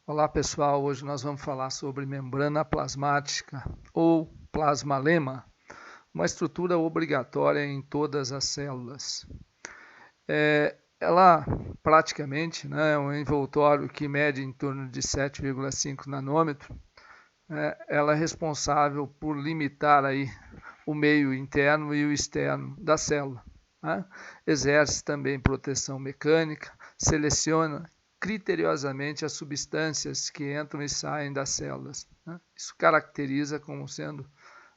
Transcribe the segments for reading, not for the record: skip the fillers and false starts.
Olá pessoal, hoje nós vamos falar sobre membrana plasmática ou plasmalema, uma estrutura obrigatória em todas as células. Ela praticamente é um envoltório que mede em torno de 7,5 nanômetro. Ela é responsável por limitar aí o meio interno e o externo da célula. Exerce também proteção mecânica, seleciona criteriosamente as substâncias que entram e saem das células. Isso caracteriza como sendo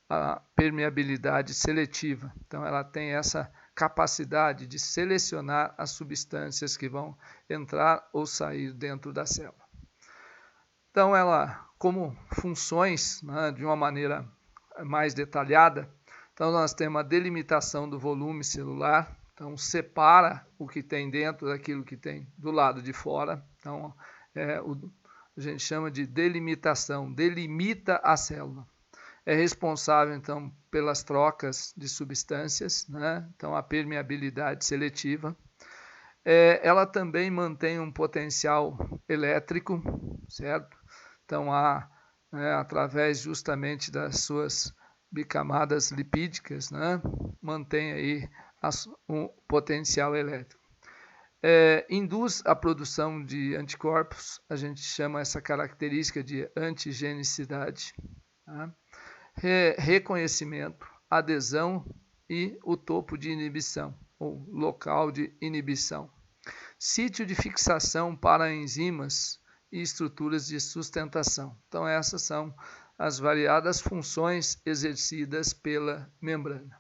a permeabilidade seletiva. Então, ela tem essa capacidade de selecionar as substâncias que vão entrar ou sair dentro da célula. Então, ela, como funções, de uma maneira mais detalhada, então nós temos a delimitação do volume celular. Então, separa o que tem dentro daquilo que tem do lado de fora. Então, a gente chama de delimitação, delimita a célula. É responsável, então, pelas trocas de substâncias, então a permeabilidade seletiva. Ela também mantém um potencial elétrico, certo? Então, através justamente das suas bicamadas lipídicas, mantém aí um potencial elétrico. Induz a produção de anticorpos, a gente chama essa característica de antigenicidade, reconhecimento, adesão e o topo de inibição, ou local de inibição. Sítio de fixação para enzimas e estruturas de sustentação. Então, essas são as variadas funções exercidas pela membrana.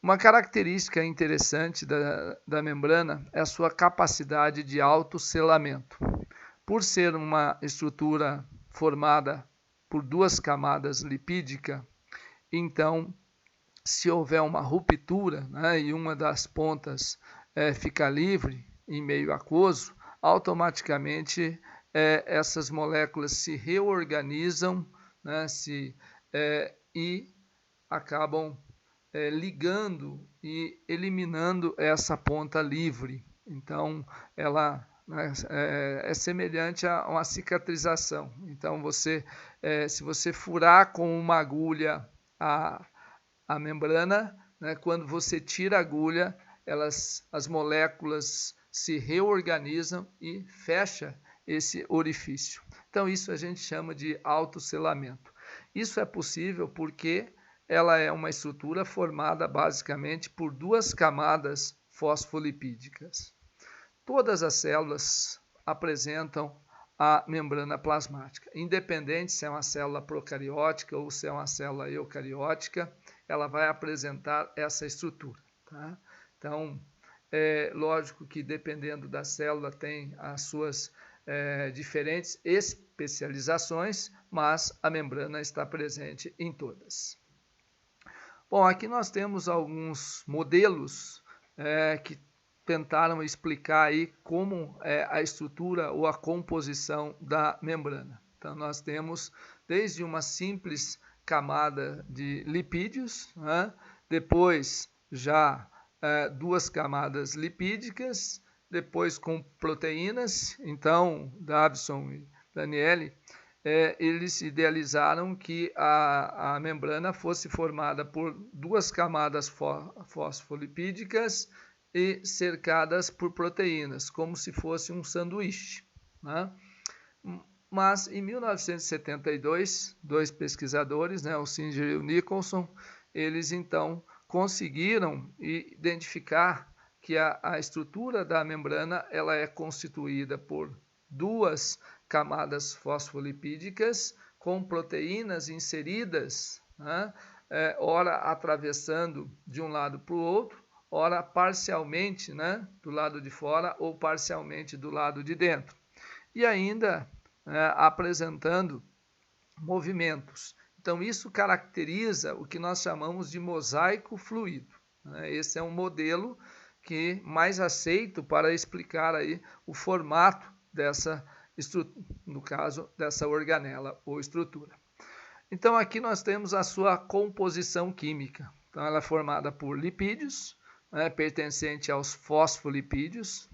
Uma característica interessante da membrana é a sua capacidade de autosselamento. Por ser uma estrutura formada por duas camadas lipídicas, então, se houver uma ruptura, e uma das pontas fica livre em meio aquoso, automaticamente essas moléculas se reorganizam, e acabam ligando e eliminando essa ponta livre. Então, ela é semelhante a uma cicatrização. Então, se você furar com uma agulha a membrana, quando você tira a agulha, as moléculas se reorganizam e fecha esse orifício. Então, isso a gente chama de autosselamento. Isso é possível porque ela é uma estrutura formada basicamente por duas camadas fosfolipídicas. Todas as células apresentam a membrana plasmática, independente se é uma célula procariótica ou se é uma célula eucariótica, ela vai apresentar essa estrutura. Então, lógico que dependendo da célula tem as suas diferentes especializações, mas a membrana está presente em todas. Bom, aqui nós temos alguns modelos que tentaram explicar aí como é a estrutura ou a composição da membrana. Então, nós temos desde uma simples camada de lipídios, depois já duas camadas lipídicas, depois com proteínas. Então, Davison e Daniele, eles idealizaram que a membrana fosse formada por duas camadas fosfolipídicas e cercadas por proteínas, como se fosse um sanduíche. Mas, em 1972, dois pesquisadores, o Singer e o Nicholson, eles então conseguiram identificar que a estrutura da membrana ela é constituída por duas camadas fosfolipídicas com proteínas inseridas, ora atravessando de um lado para o outro, ora parcialmente do lado de fora ou parcialmente do lado de dentro. E ainda apresentando movimentos. Então, isso caracteriza o que nós chamamos de mosaico fluido. Esse é um modelo que mais aceito para explicar aí o formato dessa estrutura, no caso, dessa organela ou estrutura. Então, aqui nós temos a sua composição química. Então, ela é formada por lipídios, pertencente aos fosfolipídios.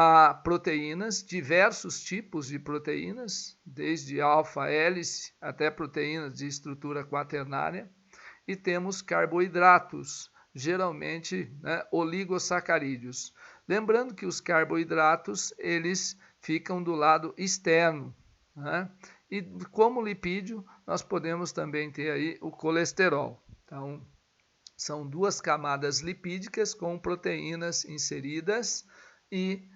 a proteínas, diversos tipos de proteínas, desde alfa-hélice até proteínas de estrutura quaternária, e temos carboidratos, geralmente, né, oligosacarídeos. Lembrando que os carboidratos, eles ficam do lado externo, né? E como lipídio, nós podemos também ter aí o colesterol. Então, são duas camadas lipídicas com proteínas inseridas e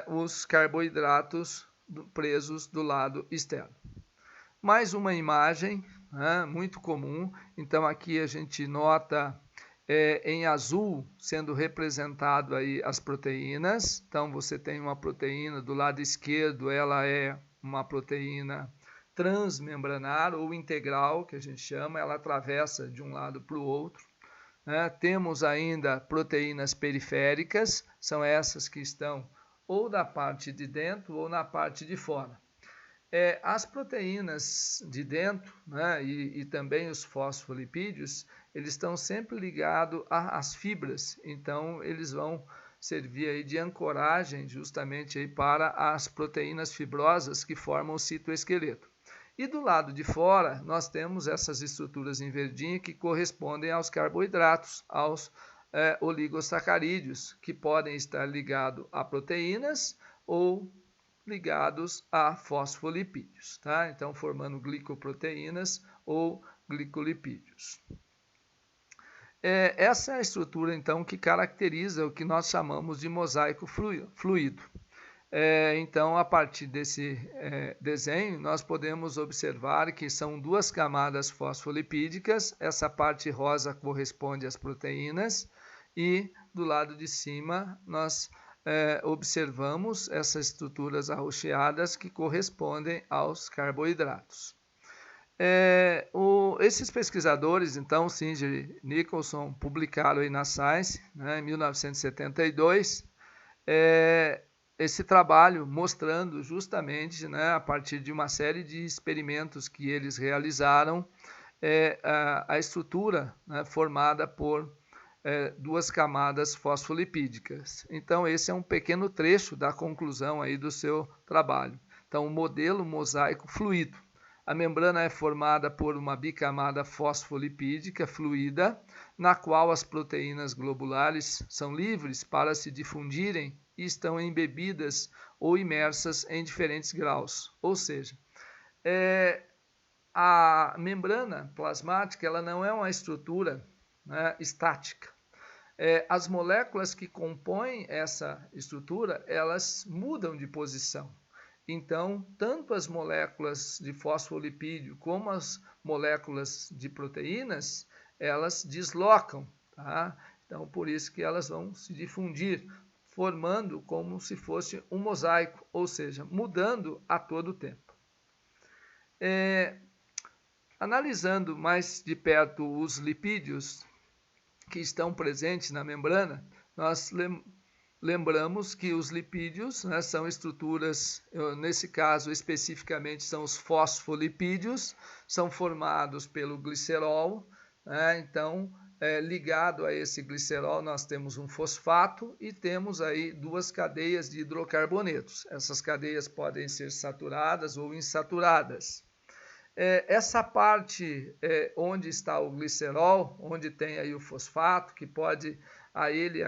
os carboidratos presos do lado externo. Mais uma imagem, né, muito comum. Então, aqui a gente nota em azul sendo representado aí as proteínas. Então, você tem uma proteína do lado esquerdo, ela é uma proteína transmembranar ou integral, que a gente chama, ela atravessa de um lado para o outro. Temos ainda proteínas periféricas, são essas que estão ou na parte de dentro ou na parte de fora. As proteínas de dentro, né, e também os fosfolipídios, eles estão sempre ligados às fibras, então eles vão servir aí de ancoragem justamente aí para as proteínas fibrosas que formam o citoesqueleto. E do lado de fora, nós temos essas estruturas em verdinho que correspondem aos carboidratos, aos oligosacarídeos, que podem estar ligados a proteínas ou ligados a fosfolipídios, tá? Então, formando glicoproteínas ou glicolipídios. Essa é a estrutura, então, que caracteriza o que nós chamamos de mosaico fluido. Então, a partir desse desenho, nós podemos observar que são duas camadas fosfolipídicas. Essa parte rosa corresponde às proteínas e do lado de cima nós observamos essas estruturas arroxeadas que correspondem aos carboidratos. Esses pesquisadores, então, Singer e Nicholson, publicaram aí na Science, né, em 1972, esse trabalho mostrando justamente, né, a partir de uma série de experimentos que eles realizaram, a estrutura, né, formada por duas camadas fosfolipídicas. Então, esse é um pequeno trecho da conclusão aí do seu trabalho. Então, o modelo mosaico fluido. A membrana é formada por uma bicamada fosfolipídica fluida, na qual as proteínas globulares são livres para se difundirem e estão embebidas ou imersas em diferentes graus. Ou seja, a membrana plasmática ela não é uma estrutura, né, estática. As moléculas que compõem essa estrutura, elas mudam de posição. Então, tanto as moléculas de fosfolipídio como as moléculas de proteínas, elas deslocam, tá? Então, por isso que elas vão se difundir, formando como se fosse um mosaico, ou seja, mudando a todo tempo. Analisando mais de perto os lipídios que estão presentes na membrana, nós lembramos que os lipídios, né, são estruturas, nesse caso especificamente são os fosfolipídios, são formados pelo glicerol, né, então ligado a esse glicerol nós temos um fosfato e temos aí duas cadeias de hidrocarbonetos. Essas cadeias podem ser saturadas ou insaturadas. Essa parte onde está o glicerol, onde tem aí o fosfato, que pode a ele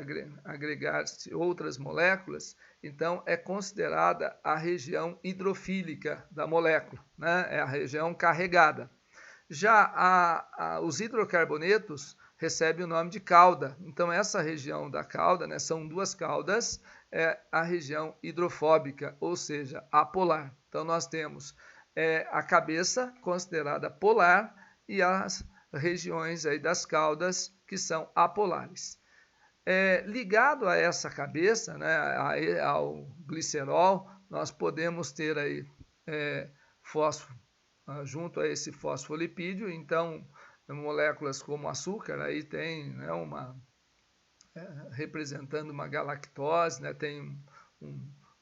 agregar-se outras moléculas, então é considerada a região hidrofílica da molécula, né? É a região carregada. Já os hidrocarbonetos recebem o nome de cauda, então essa região da cauda, né, são duas caudas, é a região hidrofóbica, ou seja, apolar. Então nós temos a cabeça considerada polar e as regiões aí das caudas que são apolares. Ligado a essa cabeça, né, ao glicerol, nós podemos ter aí fósforo junto a esse fosfolipídio. Então, moléculas como açúcar aí tem, né, representando uma galactose, né, tem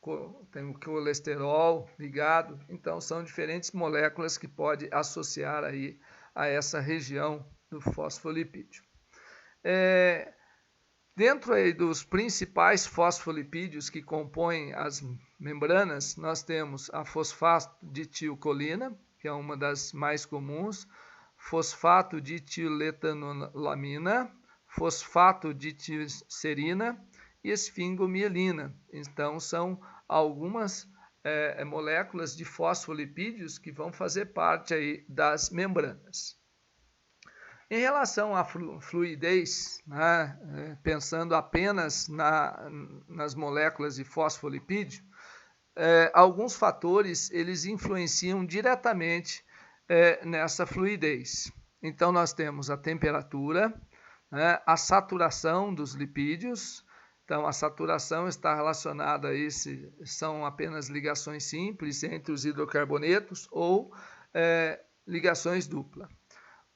o colesterol ligado, então são diferentes moléculas que pode associar aí a essa região do fosfolipídio. Dentro aí dos principais fosfolipídios que compõem as membranas, nós temos a fosfatidilcolina, que é uma das mais comuns, fosfato de tioletanolamina, fosfato de glicerina e esfingomielina. Então, são algumas moléculas de fosfolipídios que vão fazer parte aí das membranas. Em relação à fluidez, né, pensando apenas nas moléculas de fosfolipídio, alguns fatores eles influenciam diretamente nessa fluidez. Então, nós temos a temperatura, né, a saturação dos lipídios. Então, a saturação está relacionada a são apenas ligações simples entre os hidrocarbonetos ou ligações duplas.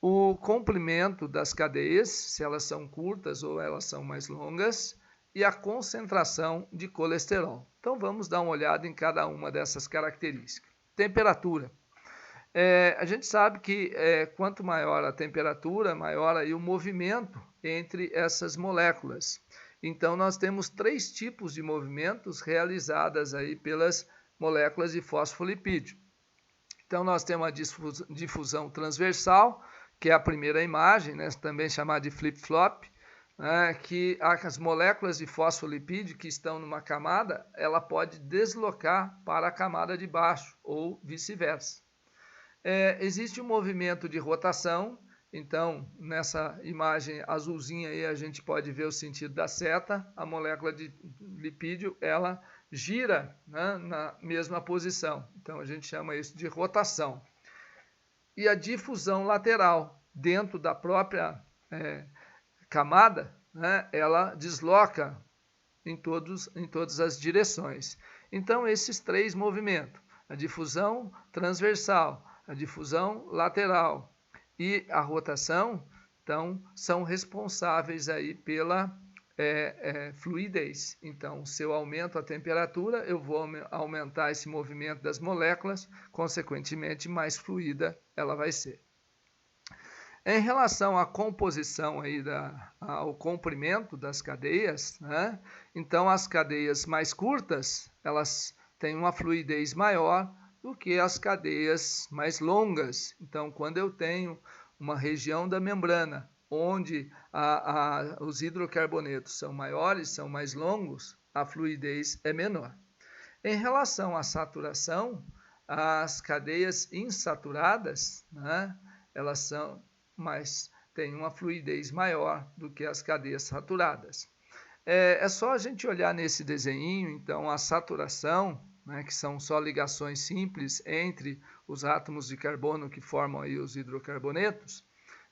O comprimento das cadeias, se elas são curtas ou elas são mais longas, e a concentração de colesterol. Então, vamos dar uma olhada em cada uma dessas características. Temperatura. A gente sabe que quanto maior a temperatura, maior aí o movimento entre essas moléculas. Então, nós temos 3 tipos de movimentos realizadas aí pelas moléculas de fosfolipídio. Então, nós temos a difusão transversal, que é a primeira imagem, né, também chamada de flip-flop, que as moléculas de fosfolipídio que estão numa camada, ela pode deslocar para a camada de baixo, ou vice-versa. Existe um movimento de rotação, então, nessa imagem azulzinha aí, a gente pode ver o sentido da seta, a molécula de lipídio, ela gira, né, na mesma posição. Então, a gente chama isso de rotação. E a difusão lateral, dentro da própria camada, né, ela desloca em todas as direções. Então, esses 3 movimentos, a difusão transversal, a difusão lateral e a rotação, então, são responsáveis aí pela fluidez. Então, se eu aumento a temperatura, eu vou aumentar esse movimento das moléculas, consequentemente, mais fluida ela vai ser. Em relação à composição aí ao comprimento das cadeias, né? Então as cadeias mais curtas, elas têm uma fluidez maior do que as cadeias mais longas. Então, quando eu tenho uma região da membrana onde os hidrocarbonetos são maiores, são mais longos, a fluidez é menor. Em relação à saturação, as cadeias insaturadas, né, elas têm uma fluidez maior do que as cadeias saturadas. É só a gente olhar nesse desenho, então, a saturação, né, que são só ligações simples entre os átomos de carbono que formam aí os hidrocarbonetos.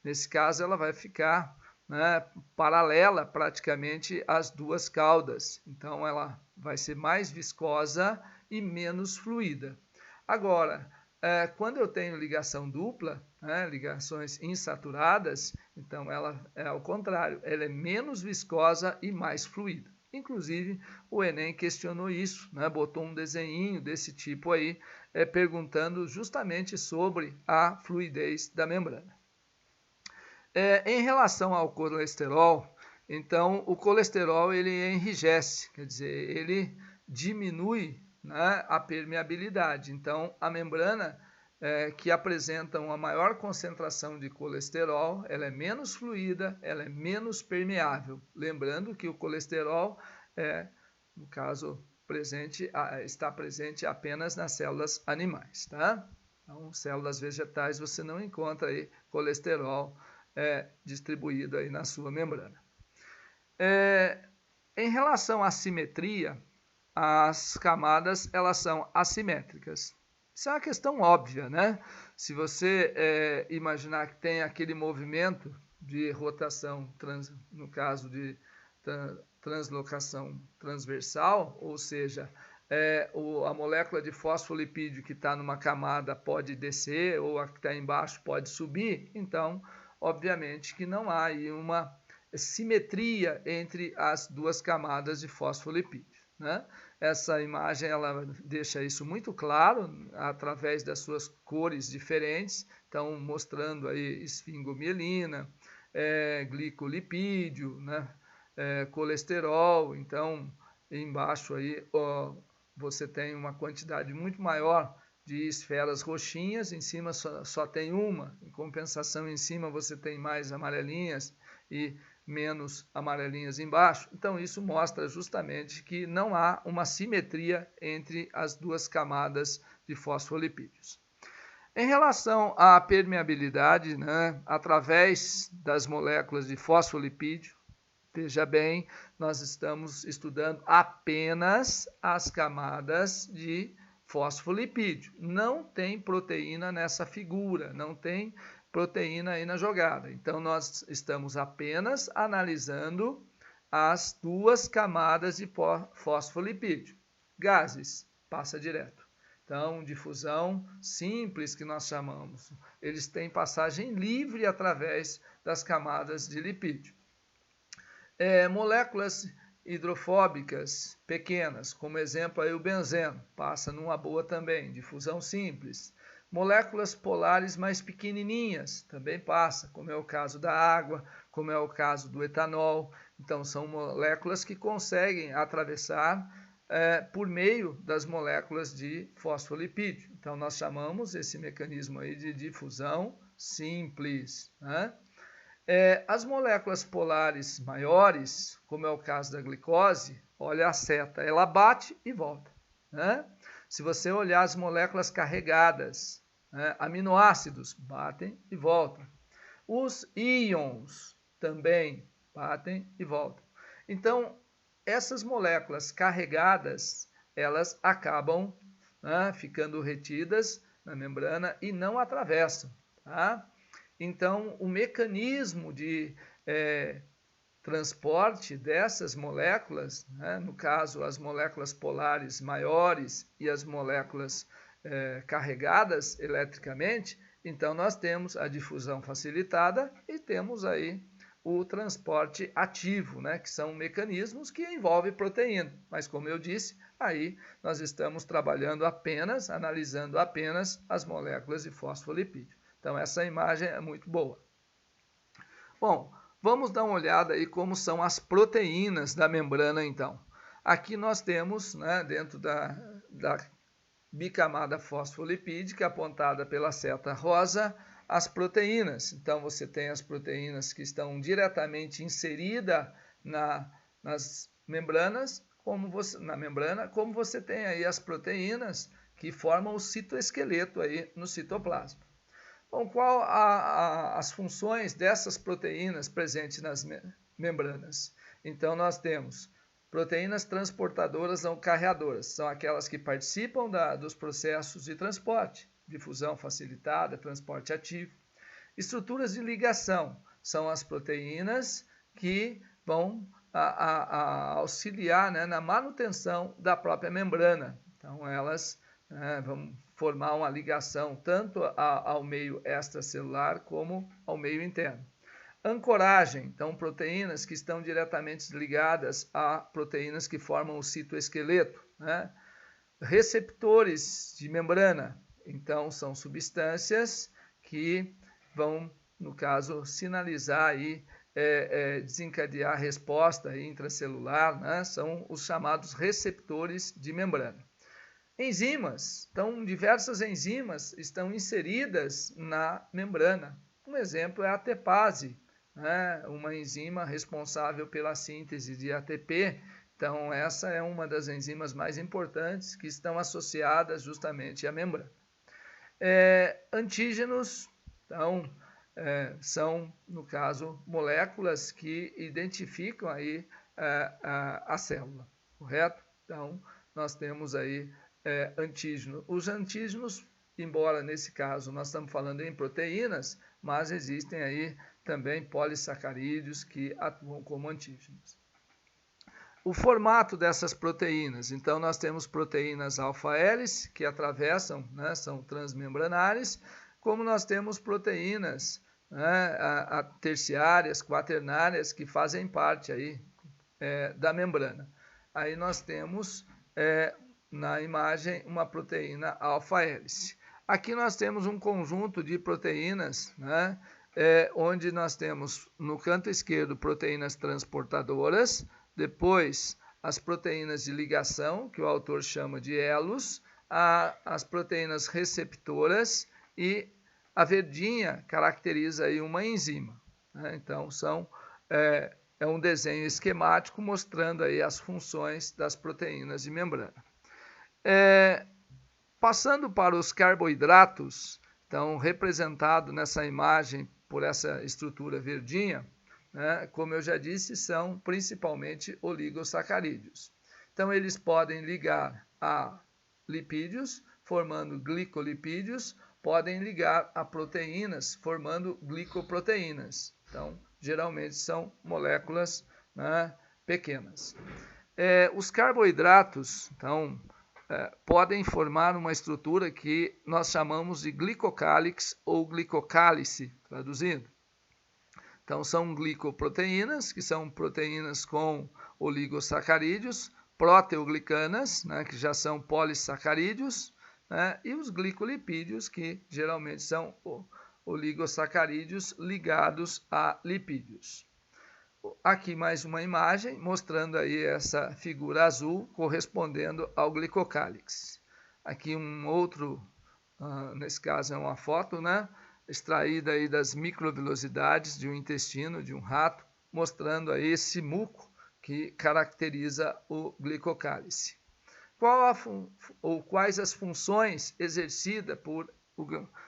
Nesse caso, ela vai ficar, né, paralela praticamente às 2 caudas. Então, ela vai ser mais viscosa e menos fluida. Agora, quando eu tenho ligação dupla, né, ligações insaturadas, então ela é ao contrário, ela é menos viscosa e mais fluida. Inclusive, o Enem questionou isso, né, botou um desenho desse tipo aí, perguntando justamente sobre a fluidez da membrana. Em relação ao colesterol, então o colesterol ele enrijece, quer dizer, ele diminui, né, a permeabilidade. Então a membrana que apresenta uma maior concentração de colesterol, ela é menos fluida, ela é menos permeável. Lembrando que o colesterol, no caso presente, está presente apenas nas células animais, tá? Então, células vegetais você não encontra aí colesterol distribuído aí na sua membrana. Em relação à simetria, as camadas elas são assimétricas. Isso é uma questão óbvia, né? Se você imaginar que tem aquele movimento de rotação, no caso de translocação transversal, ou seja, a molécula de fosfolipídio que está numa camada pode descer, ou a que está embaixo pode subir, então, obviamente que não há aí uma simetria entre as 2 camadas de fosfolipídio, né? Essa imagem ela deixa isso muito claro através das suas cores diferentes, então mostrando aí esfingomielina, glicolipídio, né? colesterol. Então, embaixo aí você tem uma quantidade muito maior de esferas roxinhas, em cima só tem uma, em compensação em cima você tem mais amarelinhas e menos amarelinhas embaixo. Então isso mostra justamente que não há uma simetria entre as duas camadas de fosfolipídios. Em relação à permeabilidade, né, através das moléculas de fosfolipídio, veja bem, nós estamos estudando apenas as camadas de fosfolipídio. Não tem proteína nessa figura, não tem proteína aí na jogada. Então, nós estamos apenas analisando as duas camadas de fosfolipídio. Gases, passa direto. Então, difusão simples, que nós chamamos. Eles têm passagem livre através das camadas de lipídio. Moléculas hidrofóbicas pequenas, como exemplo aí o benzeno, passa numa boa também, difusão simples. Moléculas polares mais pequenininhas também passa, como é o caso da água, como é o caso do etanol. Então são moléculas que conseguem atravessar por meio das moléculas de fosfolipídio. Então nós chamamos esse mecanismo aí de difusão simples, né? As moléculas polares maiores, como é o caso da glicose, olha a seta, ela bate e volta, né? Se você olhar as moléculas carregadas, né, aminoácidos, batem e voltam. Os íons também batem e voltam. Então, essas moléculas carregadas, elas acabam, né, ficando retidas na membrana e não atravessam, tá? Então, o mecanismo de transporte dessas moléculas, né, no caso, as moléculas polares maiores e as moléculas carregadas eletricamente, então nós temos a difusão facilitada e temos aí o transporte ativo, né, que são mecanismos que envolvem proteína. Mas, como eu disse, aí nós estamos trabalhando apenas, analisando apenas as moléculas de fosfolipídio. Então, essa imagem é muito boa. Bom, vamos dar uma olhada aí como são as proteínas da membrana, então. Aqui nós temos, né, dentro da bicamada fosfolipídica, apontada pela seta rosa, as proteínas. Então, você tem as proteínas que estão diretamente inseridas nas membranas, como você tem aí as proteínas que formam o citoesqueleto aí no citoplasma. Bom, qual as funções dessas proteínas presentes nas membranas? Então, nós temos proteínas transportadoras ou carreadoras, são aquelas que participam dos processos de transporte, difusão facilitada, transporte ativo. Estruturas de ligação, são as proteínas que vão auxiliar, né, na manutenção da própria membrana. Então, elas vão formar uma ligação tanto ao meio extracelular como ao meio interno. Ancoragem, então proteínas que estão diretamente ligadas a proteínas que formam o citoesqueleto, né? Receptores de membrana, então são substâncias que vão, no caso, sinalizar aí, desencadear a resposta intracelular, né? São os chamados receptores de membrana. Enzimas, então diversas enzimas estão inseridas na membrana. Um exemplo é a ATPase, né? Uma enzima responsável pela síntese de ATP. Então essa é uma das enzimas mais importantes que estão associadas justamente à membrana. Antígenos, então, são, no caso, moléculas que identificam aí a célula, correto? Então, nós temos aí antígeno. Os antígenos, embora nesse caso nós estamos falando em proteínas, mas existem aí também polissacarídeos que atuam como antígenos. O formato dessas proteínas, então nós temos proteínas alfa-hélice que atravessam, né, são transmembranares, como nós temos proteínas, né, terciárias, quaternárias, que fazem parte aí da membrana. Aí nós temos na imagem uma proteína alfa-hélice. Aqui nós temos um conjunto de proteínas, né, onde nós temos no canto esquerdo proteínas transportadoras, depois as proteínas de ligação, que o autor chama de elos, as proteínas receptoras e a verdinha caracteriza aí uma enzima. Né? Então, é um desenho esquemático mostrando aí as funções das proteínas de membrana. Passando para os carboidratos, então representado nessa imagem por essa estrutura verdinha, né, como eu já disse, são principalmente oligosacarídeos. Então eles podem ligar a lipídios, formando glicolipídios, podem ligar a proteínas, formando glicoproteínas. Então, geralmente são moléculas, né, pequenas. Os carboidratos, então, podem formar uma estrutura que nós chamamos de glicocálix ou glicocálice, traduzindo. Então, são glicoproteínas, que são proteínas com oligosacarídeos, proteoglicanas, né, que já são polissacarídeos, né, e os glicolipídios, que geralmente são oligosacarídeos ligados a lipídios. Aqui mais uma imagem mostrando aí essa figura azul correspondendo ao glicocálix. Aqui um outro, nesse caso é uma foto, né, extraída aí das microvilosidades de um intestino de um rato, mostrando aí esse muco que caracteriza o glicocálice. Quais as funções exercidas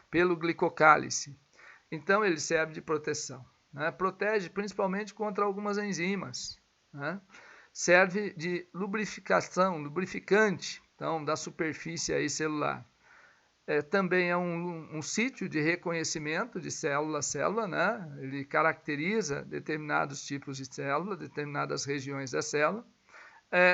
pelo glicocálice? Então ele serve de proteção. Né? Protege principalmente contra algumas enzimas. Né? Serve de lubrificação, lubrificante, então, da superfície aí celular. Também é um sítio de reconhecimento de célula a célula, né? Ele caracteriza determinados tipos de célula, determinadas regiões da célula,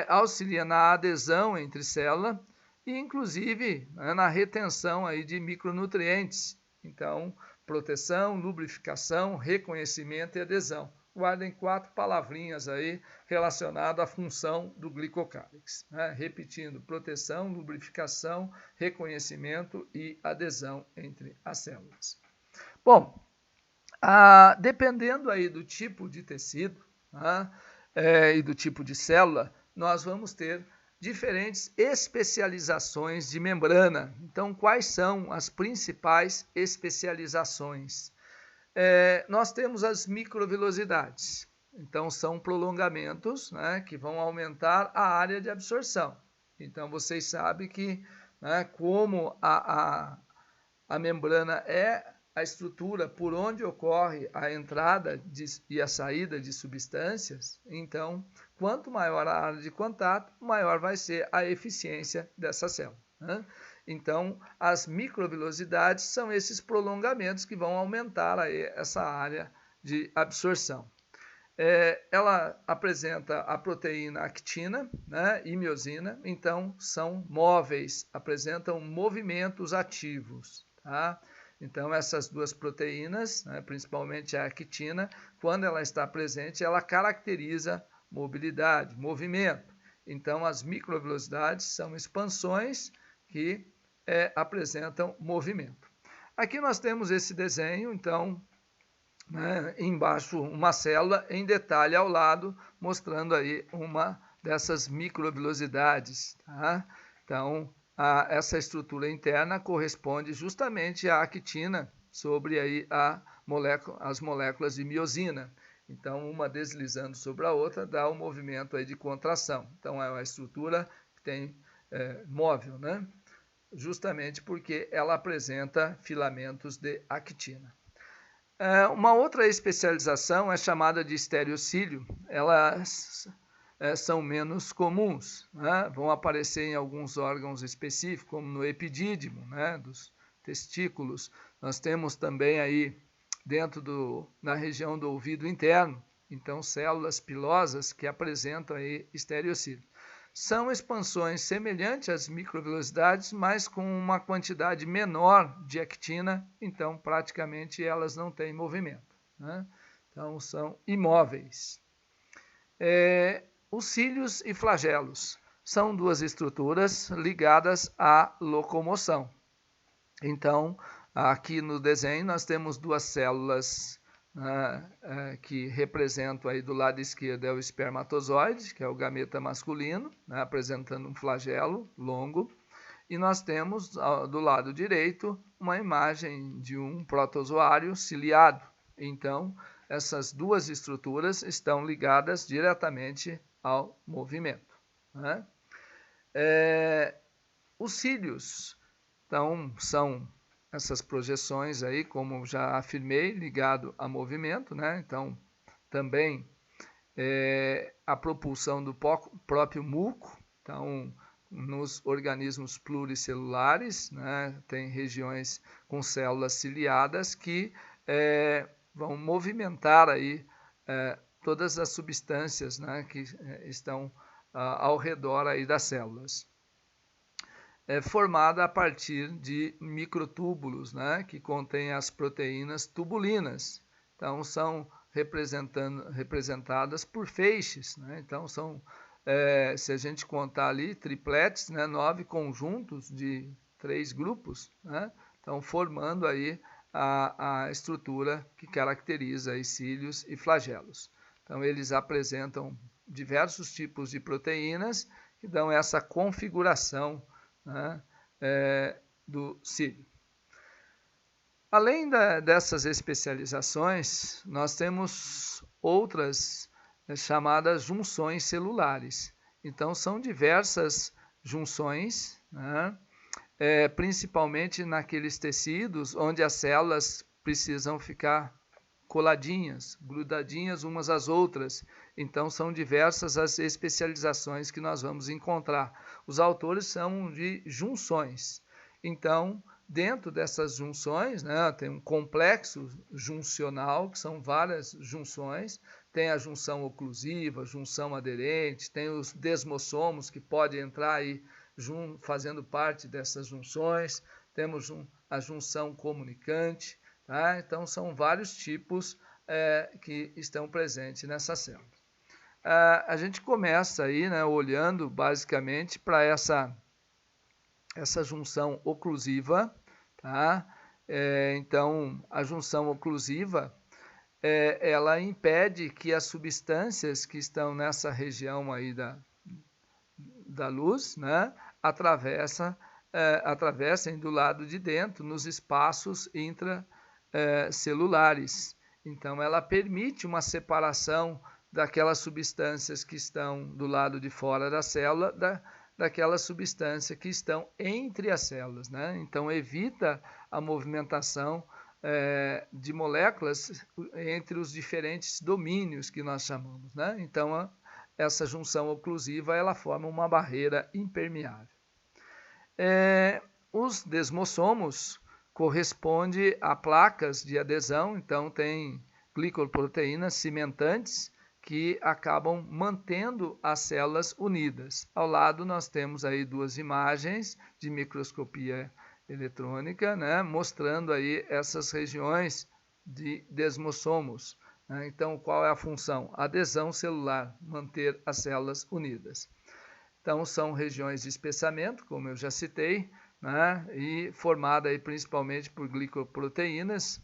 auxilia na adesão entre células e, inclusive, na retenção aí de micronutrientes. Então, proteção, lubrificação, reconhecimento e adesão. Guardem 4 palavrinhas aí relacionadas à função do glicocálix. Né? Repetindo, proteção, lubrificação, reconhecimento e adesão entre as células. Bom, dependendo aí do tipo de tecido, né, e do tipo de célula, nós vamos ter diferentes especializações de membrana. Então, quais são as principais especializações? Nós temos as microvilosidades. Então, são prolongamentos, né, que vão aumentar a área de absorção. Então, vocês sabem que, né, como a membrana é a estrutura por onde ocorre a entrada e a saída de substâncias, então, quanto maior a área de contato, maior vai ser a eficiência dessa célula. Né? Então, as microvilosidades são esses prolongamentos que vão aumentar aí essa área de absorção. Ela apresenta a proteína actina, né, e miosina, então são móveis, apresentam movimentos ativos. Tá? Então, essas duas proteínas, né, principalmente a actina, quando ela está presente, ela caracteriza mobilidade, movimento. Então, as microvelocidades são expansões que apresentam movimento. Aqui nós temos esse desenho, então, né, embaixo uma célula em detalhe ao lado, mostrando aí uma dessas microvelocidades. Tá? Então, essa estrutura interna corresponde justamente à actina sobre aí as moléculas de miosina. Então, uma deslizando sobre a outra dá um movimento aí de contração. Então, é uma estrutura que tem móvel, né? Justamente porque ela apresenta filamentos de actina. Uma outra especialização é chamada de estereocílio. Elas são menos comuns, né? Vão aparecer em alguns órgãos específicos, como no epidídimo, né, dos testículos. Nós temos também aí dentro na região do ouvido interno, então células pilosas que apresentam aí estereocílio. São expansões semelhantes às microvelocidades, mas com uma quantidade menor de actina, então praticamente elas não têm movimento. Né? Então são imóveis. Os cílios e flagelos são duas estruturas ligadas à locomoção. Então, Aqui no desenho nós temos duas células, que representam aí do lado esquerdo é o espermatozoide, que é o gameta masculino, apresentando um flagelo longo, e nós temos do lado direito uma imagem de um protozoário ciliado. Então, essas duas estruturas estão ligadas diretamente ao movimento. Os cílios, então, são essas projeções aí, como já afirmei, ligado a movimento, Então, também a propulsão do próprio muco. Então, nos organismos pluricelulares, tem regiões com células ciliadas que vão movimentar aí todas as substâncias, que estão ao redor aí das células. É formada a partir de microtúbulos, que contêm as proteínas tubulinas. Então, são representadas por feixes. Então, são, se a gente contar ali, tripletes, 9 conjuntos de 3 grupos, então formando aí a estrutura que caracteriza aí cílios e flagelos. Então, eles apresentam diversos tipos de proteínas que dão essa configuração do cílio. Além dessas especializações, nós temos outras chamadas junções celulares. Então, são diversas junções, principalmente naqueles tecidos onde as células precisam ficar coladinhas, grudadinhas umas às outras. Então, são diversas as especializações que nós vamos encontrar. Os autores chamam de junções. Então, dentro dessas junções, tem um complexo juncional, que são várias junções. Tem a junção oclusiva, junção aderente, tem os desmossomos, que podem entrar aí fazendo parte dessas junções. Temos a junção comunicante. Então, são vários tipos que estão presentes nessa célula. A gente começa aí, olhando basicamente para essa junção oclusiva. Então, a junção oclusiva, ela impede que as substâncias que estão nessa região aí da luz, atravessem do lado de dentro, nos espaços intracelulares. Então, ela permite uma separação daquelas substâncias que estão do lado de fora da célula, daquelas substâncias que estão entre as células. Então, evita a movimentação de moléculas entre os diferentes domínios que nós chamamos. Então, essa junção oclusiva, ela forma uma barreira impermeável. Os desmossomos correspondem a placas de adesão, então tem glicoproteínas cimentantes que acabam mantendo as células unidas. Ao lado nós temos aí duas imagens de microscopia eletrônica, mostrando aí essas regiões de desmossomos. Então, qual é a função? Adesão celular, manter as células unidas. Então, são regiões de espessamento, como eu já citei, e formada aí principalmente por glicoproteínas,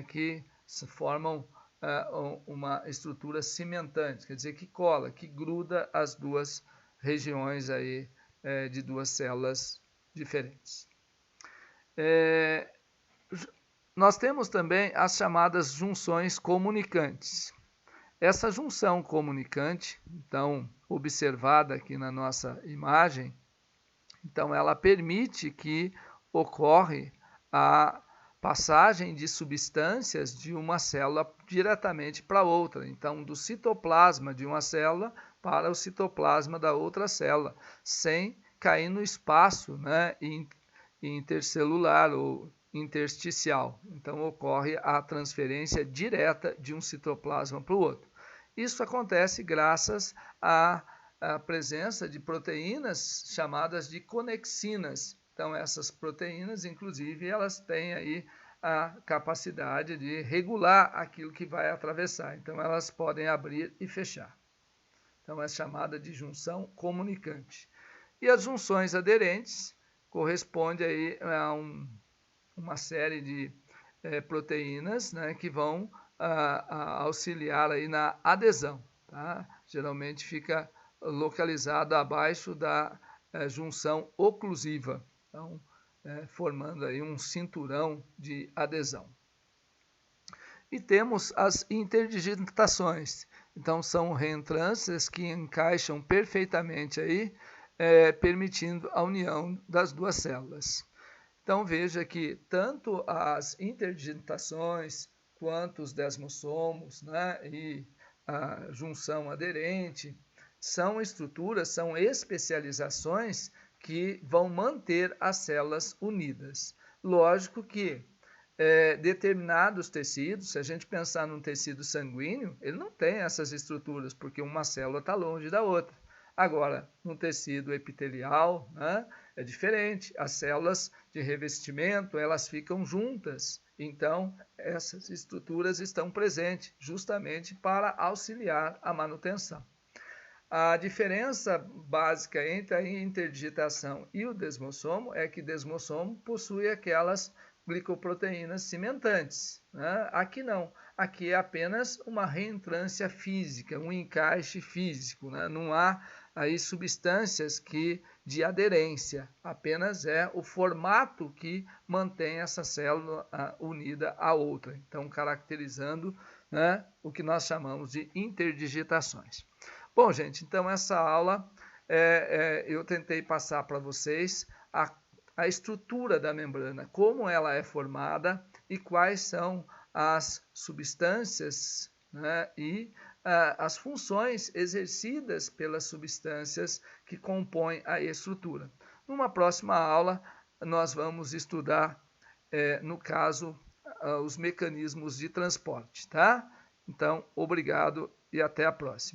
que formam uma estrutura cimentante, quer dizer, que cola, que gruda as duas regiões aí, de duas células diferentes. Nós temos também as chamadas junções comunicantes. Essa junção comunicante, então, observada aqui na nossa imagem, então ela permite que ocorre a passagem de substâncias de uma célula diretamente para outra. Então, do citoplasma de uma célula para o citoplasma da outra célula, sem cair no espaço intercelular ou intersticial. Então, ocorre a transferência direta de um citoplasma para o outro. Isso acontece graças à presença de proteínas chamadas de conexinas. Então, essas proteínas, inclusive, elas têm aí a capacidade de regular aquilo que vai atravessar. Então, elas podem abrir e fechar. Então, é chamada de junção comunicante. E as junções aderentes correspondem aí a uma série de proteínas, né, que vão auxiliar aí na adesão. Tá? Geralmente fica localizado abaixo da junção oclusiva, então, formando aí um cinturão de adesão. E temos as interdigitações. Então, são reentrâncias que encaixam perfeitamente aí, permitindo a união das duas células. Então, veja que tanto as interdigitações quanto os desmossomos, né, e a junção aderente são estruturas, são especializações que vão manter as células unidas. Lógico que determinados tecidos, se a gente pensar num tecido sanguíneo, ele não tem essas estruturas, porque uma célula está longe da outra. Agora, no tecido epitelial, né, é diferente. As células de revestimento, elas ficam juntas. Então, essas estruturas estão presentes justamente para auxiliar a manutenção. A diferença básica entre a interdigitação e o desmossomo é que o desmossomo possui aquelas glicoproteínas cimentantes, né? Aqui não, aqui é apenas uma reentrância física, um encaixe físico, né? Não há aí substâncias de aderência, apenas é o formato que mantém essa célula unida à outra, então caracterizando, né, o que nós chamamos de interdigitações. Bom, gente, então essa aula eu tentei passar para vocês a estrutura da membrana, como ela é formada e quais são as substâncias, né, e as funções exercidas pelas substâncias que compõem a estrutura. Numa próxima aula, nós vamos estudar, no caso, os mecanismos de transporte, tá? Então, obrigado e até a próxima.